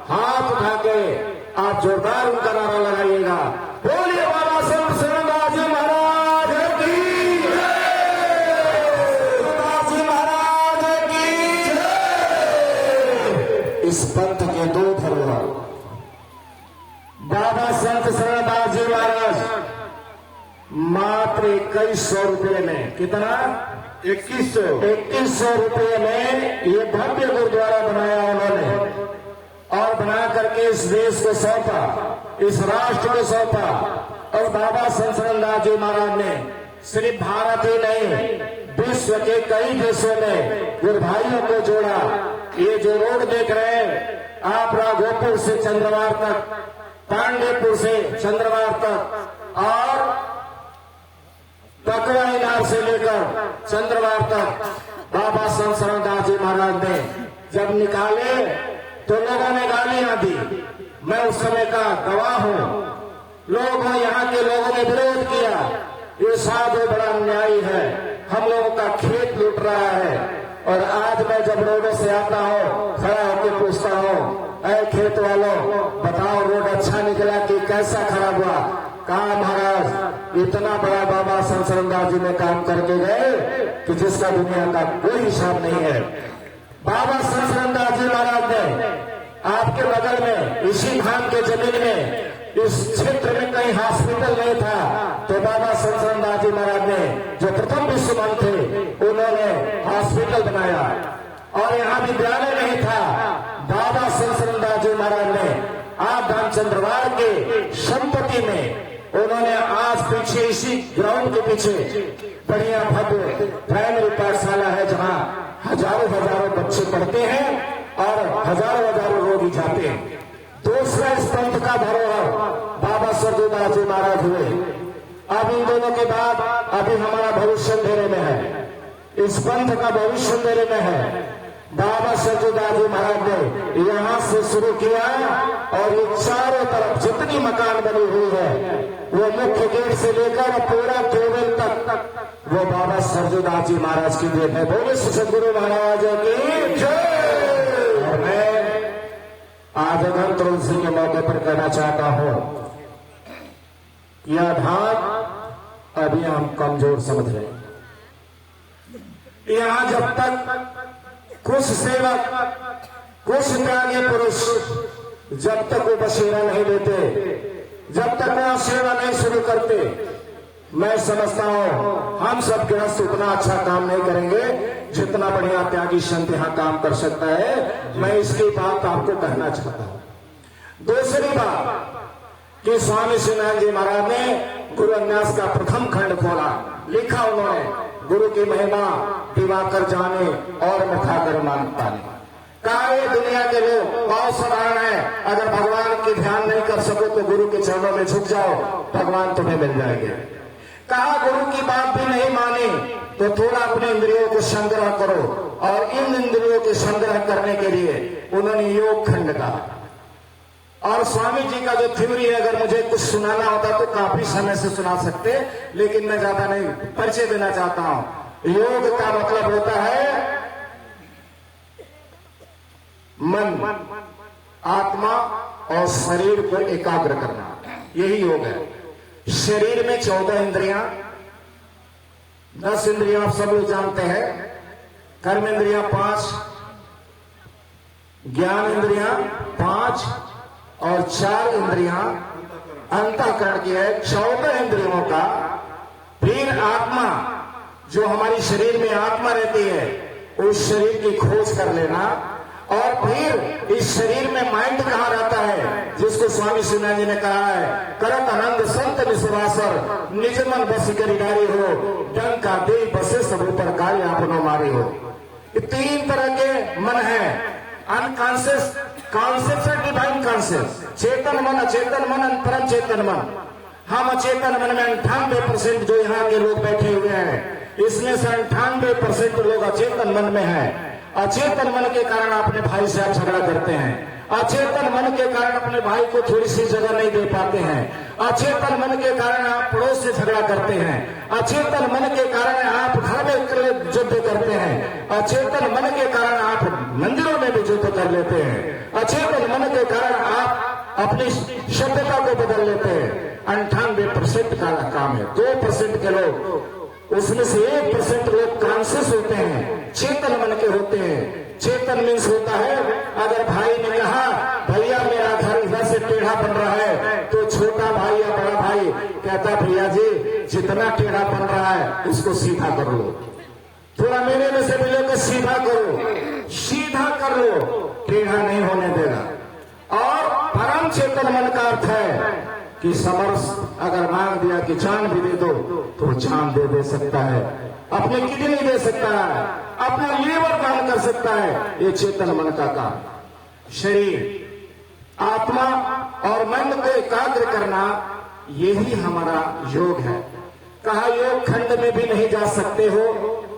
हाथ उठा के आप जोरदार उनका नारा लगाइएगा। बोलिए बाबा संत सूरदास जी महाराज की जय, सूरदास जी महाराज की जय। इस पंथ के दो धरोहर बाबा संत सूरदास जी महाराज मात्र 2100 रुपये में, कितना? 2100 रुपये में ये भव्य गुरुद्वारा बनाया उन्होंने, और बना करके इस देश को सौंपा, इस राष्ट्र को सौंपा। और बाबा संत सूरदास जी महाराज ने सिर्फ भारत ही नहीं, विश्व के कई देशों में गुरु भाइयों को जोड़ा। ये जो रोड देख रहे हैं आप, राघोपुर से चंद्रवार तक, पांडेपुर से चंद्रवार तक, और पकवाईनार से लेकर चंद्रवार तक बाबा संत सूरदास जी महाराज ने जब निकाले तो लोगों ने गालियां दी। मैं उस समय का गवाह हूं। लोगों, यहाँ के लोगों ने विरोध किया, ये साधु बड़ा अन्यायी है, हम लोगों का खेत लूट रहा है। और आज मैं जब रोडों से आता हूं, खड़ा होकर पूछता हूं, ऐ खेत वालों बताओ रोड अच्छा निकला कि कैसा खराब हुआ? कहा महाराज इतना बड़ा बाबा संत सूरदास जी ने काम करके गए कि जिसका दुनिया का कोई हिसाब नहीं है। बाबा संत सूरदास जी महाराज ने आपके बगल में इसी धाम के जमीन में, इस क्षेत्र में कहीं हॉस्पिटल नहीं था, तो बाबा संत सूरदास जी महाराज ने जो प्रथम विश्वमन थे उन्होंने हॉस्पिटल बनाया। और यहाँ विद्यालय नहीं था, बाबा संत सूरदास जी महाराज ने आप धाम चंद्रवार के संपत्ति में उन्होंने आज पीछे इसी ग्राउंड के पीछे बढ़िया भव्य प्राइमरी पाठशाला है, जहां हजारों हजारों बच्चे पढ़ते हैं और हजारों हजारों रोगी जाते हैं। दूसरा इस पंथ का धरोहर बाबा सरजूदास जी महाराज हुए। अब इन दोनों के बाद अभी हमारा भविष्य अंधेरे में है, इस पंथ का भविष्य अंधेरे में है। बाबा सरजूदास जी महाराज ने यहां से शुरू किया, और ये चारों तरफ जितनी मकान बनी हुई है वो मुख्य गेट से लेकर पूरा केवल तक वो बाबा सरजूदास जी महाराज की देन है। बोले सदगुरु महाराज की जय। और मैं आज अगर तुलसी के मौके पर कहना चाहता हूं, यह धाम अभी हम कमजोर समझ रहे हैं। यहां जब तक कुछ सेवक, कुछ त्यागी पुरुष जब तक वो बसेरा नहीं देते, जब तक वो सेवा नहीं शुरू करते, मैं समझता हूं हम सब गृहस्थ उतना अच्छा काम नहीं करेंगे जितना बढ़िया त्यागी संत यहां काम कर सकता है। मैं इसकी बात आपको कहना चाहता हूं। दूसरी बात कि स्वामी श्रीनारायण जी महाराज ने गुरु अन्यास का प्रथम खंड खोला, लिखा उन्होंने, गुरु की महिमा दिवाकर जाने और मिठाकर मान पाने। कहा ये दुनिया के लोग बहुत साधारण है, अगर भगवान की ध्यान नहीं कर सको तो गुरु के चरणों में झुक जाओ, भगवान तुम्हें मिल जाएंगे। कहा गुरु की बात भी नहीं मानी तो थोड़ा अपने इंद्रियों को संग्रह करो, और इन इंद्रियों के संग्रह करने के लिए उन्होंने योग खंड कहा। और स्वामी जी का जो थ्योरी है, अगर मुझे कुछ सुनाना होता तो काफी समय से सुना सकते, लेकिन मैं ज्यादा नहीं परिचय देना चाहता हूं। योग का मतलब होता है मन, आत्मा और शरीर को एकाग्र करना, यही योग है। शरीर में 14 इंद्रियां, 10 इंद्रियां आप सब लोग जानते हैं, कर्म इंद्रियां 5, ज्ञान इंद्रियां 5 और 4 इंद्रियां अंतःकरण की है। 14 इंद्रियों का फिर आत्मा, जो हमारी शरीर में आत्मा रहती है, उस शरीर की खोज कर लेना। और फिर इस शरीर में माइंड कहाँ रहता है, जिसको स्वामी श्रीनारायण जी ने कहा है, करत आनंद संत विश्वासर निज मन बसी करी नारी हो, डंका दे बसे सब ऊपर गाय आपनो मारी हो। ये 3 तरह के मन है, अनकॉन्शियस, कॉन्शियस और डिवाइन कॉन्शियस। चेतन मन, अचेतन मन, परम चेतन मन। हम अचेतन मन में 98% जो यहाँ के लोग बैठे हुए हैं, इसमें से 98% लोग अचेतन मन में हैं। अचेतन मन के कारण अपने भाई से आप झगड़ा करते हैं, अचेतन मन के कारण अपने भाई को थोड़ी सी जगह नहीं दे पाते हैं। अचेतन मन के कारण आप पड़ोस से झगड़ा करते हैं। अचेतन मन के कारण आप घर में युद्ध करते हैं। अचेतन मन के कारण आप मंदिरों में भी युद्ध कर लेते हैं। अचेतन मन के कारण आप अपनी सभ्यता को बदल लेते हैं। 98% का काम है। 2% के लोग, उसमें से 1% लोग कॉन्शियस होते हैं, चेतन मन के होते हैं। चेतन मीन्स होता है, अगर भाई ने कहा भैया मेरा घर इधर से टेढ़ा बन रहा है, तो छोटा भाई या बड़ा भाई कहता भैया जी जितना टेढ़ा बन रहा है उसको सीधा कर लो, थोड़ा मेरे में से भी लेकर सीधा करो, सीधा कर लो, टेढ़ा नहीं होने देगा। और परम चेतन मन का अर्थ है कि समर्थ अगर मांग दिया कि जान भी दे दो तो जान दे सकता है, अपने किडनी दे सकता है, अपना लीवर दान कर सकता है। ये चेतन मन का काम। शरीर, आत्मा और मन को एकाग्र करना, यही हमारा योग है। कहा योग खंड में भी नहीं जा सकते हो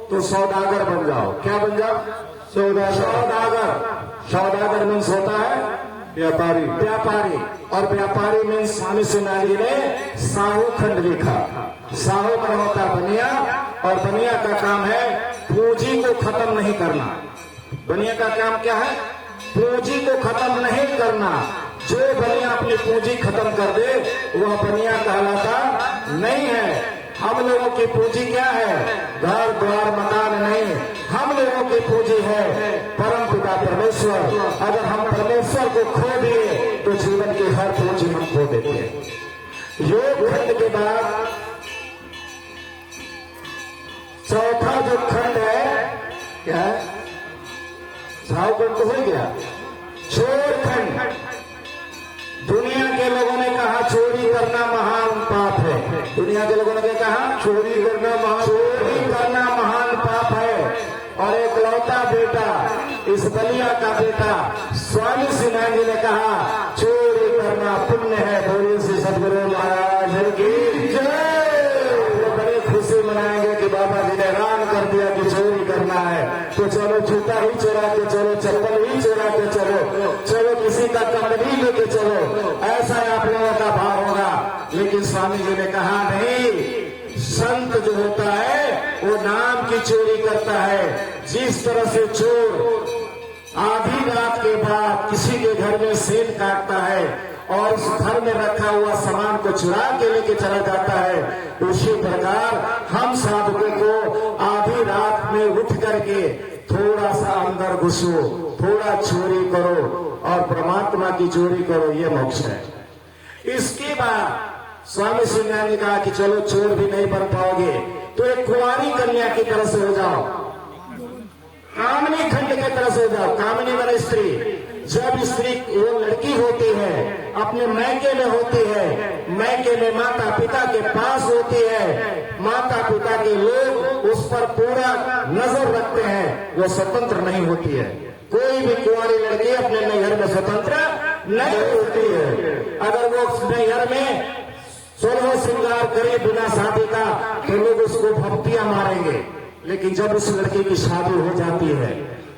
तो सौदागर बन जाओ। क्या बन जाओ? सौदागर। सौदागर मीन्स होता है व्यापारी। व्यापारी, और व्यापारी मीन्स स्वामी सिन्हा जी ने साहू खंड लिखा। साहू का होता बनिया, और बनिया का काम है पूंजी को खत्म नहीं करना। बनिया का काम क्या है? पूंजी को खत्म नहीं करना। जो बनिया अपनी पूंजी खत्म कर दे वह बनिया कहलाता नहीं है। हम लोगों की पूंजी क्या है? घर द्वार मकान नहीं, हम लोगों की पूंजी है परम पिता परमेश्वर। अगर हम परमेश्वर को खो दिए तो जीवन की हर पूंजी हम खो देते हैं। योग खंड के बाद चौथा जो खंड है क्या है? झारखंड तो हो गया। चोर खंड। दुनिया के लोगों ने कहा चोरी करना महान पाप है। दुनिया के लोगों ने कहा चोरी करना महान पाप है। और एक लौता बेटा, इस बलिया का बेटा स्वामी सिन्हा जी ने कहा चोरी करना पुण्य है। बोलिए श्री सदगुरु महाराज की जय। बड़े खुशी मनाएंगे कि बाबा जी ने ऐलान कर दिया कि चोरी करना है तो चलो जूता ही चोरा के चलो, चप्पल ही चोरा के चलो, चलो किसी का कंबली लेके चलो, ऐसा आप लोगों का भाव होगा। लेकिन स्वामी जी ने कहा नहीं, संत जो होता है वो नाम की चोरी करता है। जिस तरह से चोर आधी रात के बाद किसी के घर में सेन काटता है और उस घर में रखा हुआ सामान को चुरा के लेके चला जाता है, उसी प्रकार हम साधकों को आधी रात में उठ करके थोड़ा सा अंदर घुसो, थोड़ा चोरी करो और परमात्मा की चोरी करो, ये मोक्ष है। इसके बाद स्वामी सिन्हा ने कहा कि चलो चोर भी नहीं बन पाओगे तो एक कुंवारी कन्या की तरह से हो जाओ, कामनी खंड की तरह से हो जाओ। कामनी वाला स्त्री, जब स्त्री वो लड़की होती है अपने मैके में होती है, मैके में माता पिता के पास होती है, माता पिता के लोग उस पर पूरा नजर रखते हैं, वो स्वतंत्र नहीं होती है। कोई भी कुंवारी लड़की अपने नैहर में स्वतंत्र नहीं होती है। अगर वो नैहर में 16 श्रृंगार करे बिना शादी का तो लोग उसको भक्तियां मारेंगे। लेकिन जब उस लड़के की शादी हो जाती है,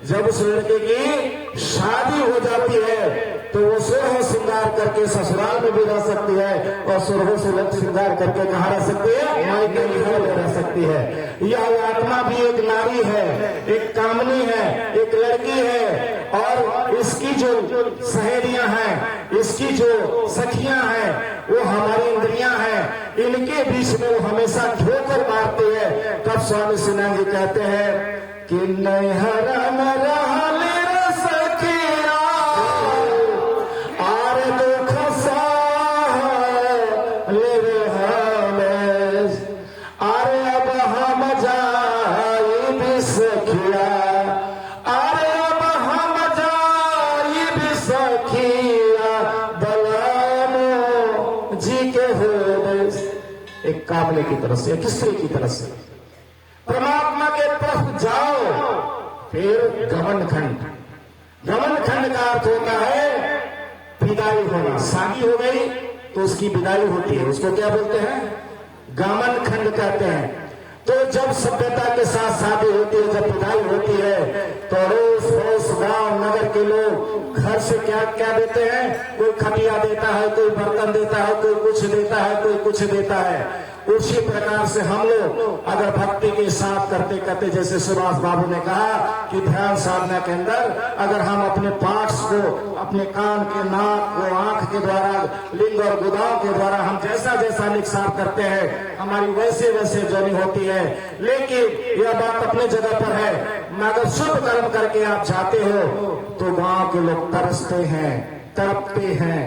जब उस लड़के की शादी हो जाती है तो वो 16 श्रृंगार करके ससुराल में भी रह सकती है और 16 से श्रृंगार करके कहाँ रह सकती है? मायके घर में रह सकती है। यह आत्मा भी एक नारी है, एक कामनी है, एक लड़की है। और इसकी जो सहेलियां हैं, इसकी जो सखियां हैं, वो हमारी इंद्रियां हैं, इनके बीच में वो हमेशा ठोकर मारती है। तब स्वामी सिन्हा जी कहते हैं कि नैहरा न रहा मेरा सखिया आर दुख ले हमें, अरे अब हम जाई भी सखिया, अरे अब हम जाई भी सखिया बलानो जी के हो। एक कामले की तरफ से, एक स्त्री की तरफ से परमात्मा के तरफ जाओ। फिर गमन खंड। गमन खंड का अर्थ होता है विदाई होना। शादी हो गई तो उसकी विदाई होती है, उसको क्या बोलते हैं? गमन खंड कहते हैं। तो जब सभ्यता के साथ शादी होती है, जब विदाई होती है, तो अड़ोस पड़ोस गांव नगर के लोग घर से क्या क्या देते हैं, कोई खटिया देता है, कोई बर्तन देता है, कोई कुछ देता है, कोई कुछ देता है। उसी प्रकार से हम लोग अगर भक्ति के साथ करते करते, जैसे सुभाष बाबू ने कहा कि ध्यान साधना के अंदर अगर हम अपने पार्ट्स को, अपने कान के, नाक को, आंख के द्वारा, लिंग और गुदाओं के द्वारा हम जैसा जैसा लिंग साफ करते हैं, हमारी वैसे वैसे जोनी होती है। लेकिन यह बात अपने जगह पर है, मगर शुभ कर्म करके आप जाते हो तो गांव के लोग तरसते हैं, तड़पते हैं,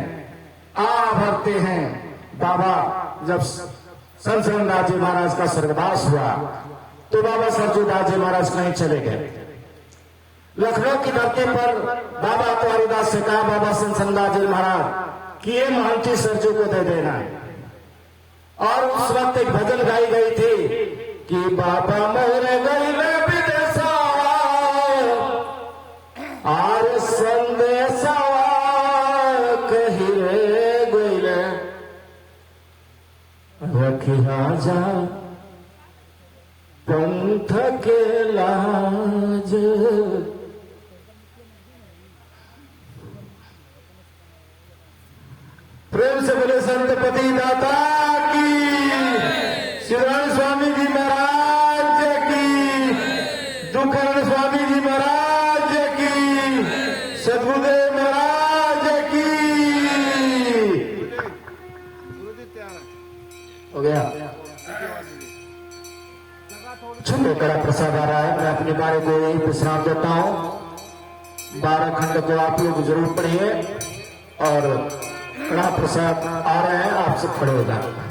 आ भरते हैं। बाबा जब संत सरवणदास जी महाराज का स्वर्गवास हुआ तो बाबा सरजूदास जी महाराज कहीं चले गए। लखनऊ की धरती पर बाबा कुंवरदास से कहा बाबा संत सरवणदास जी महाराज कि ये महंती सरजू को दे देना। और उस वक्त एक भजन गाई गई थी कि बाबा मोरे गईले विदेशा आर संदेशा कही रे गईले रखिया जा पंथ के लाज। प्रेम से बोले संतपति दाता की, शिवराम स्वामी जी महाराज की, दुखराम स्वामी जी महाराज की, सदगुरुदेव महाराज की। हो गया छोटे कड़ा प्रसाद आ रहा है। मैं अपने बारे को यही विश्राम देता हूं। 12 खंड को आप लोग जरूर पढ़िए और कड़ा प्रसाद आ रहे हैं, आप सब खड़े हो जाए।